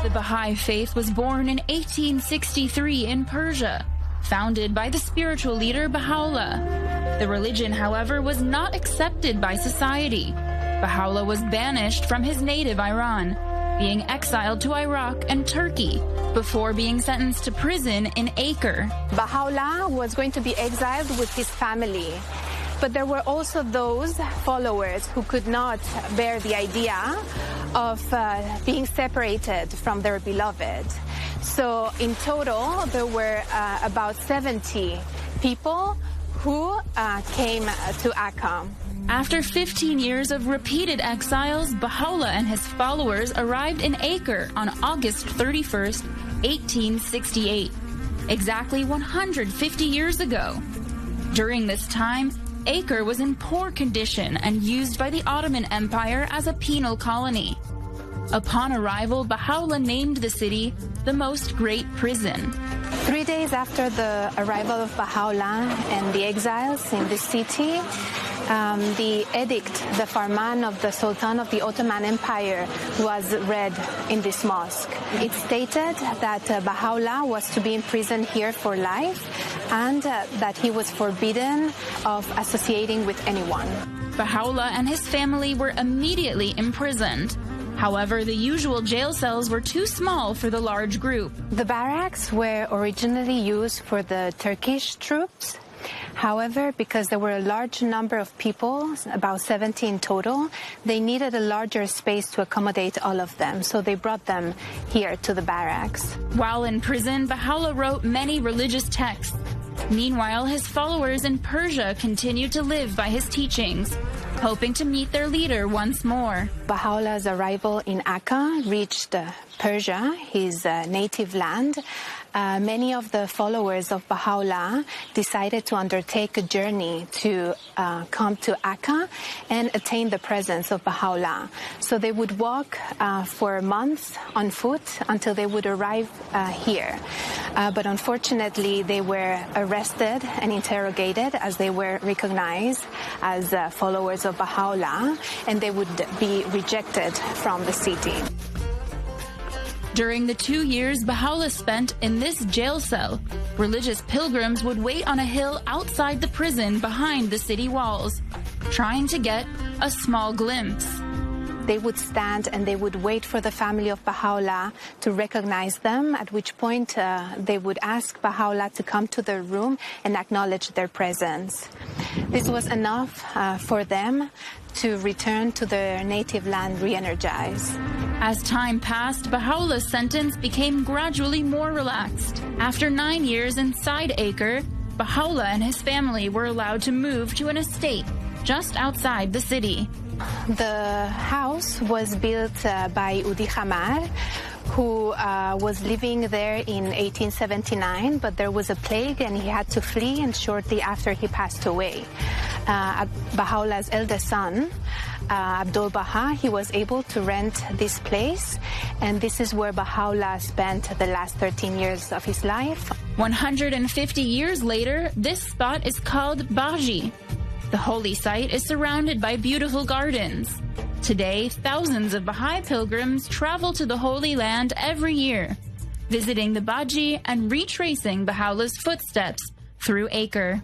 The Baha'i faith was born in 1863 in Persia, founded by the spiritual leader Baha'u'llah. The religion, however, was not accepted by society. Baha'u'llah was banished from his native Iran, being exiled to Iraq and Turkey before being sentenced to prison in Acre. Baha'u'llah was going to be exiled with his family, but there were also those followers who could not bear the idea of being separated from their beloved. So in total, there were about 70 people who came to Akka. After 15 years of repeated exiles, Baha'u'llah and his followers arrived in Acre on August 31st, 1868, exactly 150 years ago. During this time, Acre was in poor condition and used by the Ottoman Empire as a penal colony. Upon arrival, Baha'u'llah named the city the Most Great Prison. 3 days after the arrival of Baha'u'llah and the exiles in this city, the edict, the farman of the Sultan of the Ottoman Empire was read in this mosque. It stated that Baha'u'llah was to be imprisoned here for life and that he was forbidden of associating with anyone. Baha'u'llah and his family were immediately imprisoned. However, the usual jail cells were too small for the large group. The barracks were originally used for the Turkish troops. However, because there were a large number of people, about 70 in total, they needed a larger space to accommodate all of them, so they brought them here to the barracks. While in prison, Baha'u'llah wrote many religious texts. Meanwhile, his followers in Persia continued to live by his teachings, hoping to meet their leader once more. Baha'u'llah's arrival in Akka reached Persia, his native land. Many of the followers of Baha'u'llah decided to undertake a journey to come to Akka and attain the presence of Baha'u'llah. So they would walk for months on foot until they would arrive here. But unfortunately, they were arrested and interrogated as they were recognized as followers of Baha'u'llah, and they would be rejected from the city. During the 2 years Baha'u'llah spent in this jail cell, religious pilgrims would wait on a hill outside the prison behind the city walls, trying to get a small glimpse. They would stand and they would wait for the family of Baha'u'llah to recognize them, at which point they would ask Baha'u'llah to come to their room and acknowledge their presence. This was enough for them to return to their native land re-energized. As time passed, Baha'u'llah's sentence became gradually more relaxed. After 9 years inside Acre, Baha'u'llah and his family were allowed to move to an estate just outside the city. The house was built by Udi Khamar, who was living there in 1879, but there was a plague and he had to flee, and shortly after he passed away. Baha'u'llah's eldest son, Abdul Baha, he was able to rent this place, and this is where Baha'u'llah spent the last 13 years of his life. 150 years later, this spot is called Baha'i. The holy site is surrounded by beautiful gardens. Today, thousands of Baha'i pilgrims travel to the Holy Land every year, visiting the Baha'i and retracing Baha'u'llah's footsteps through Acre.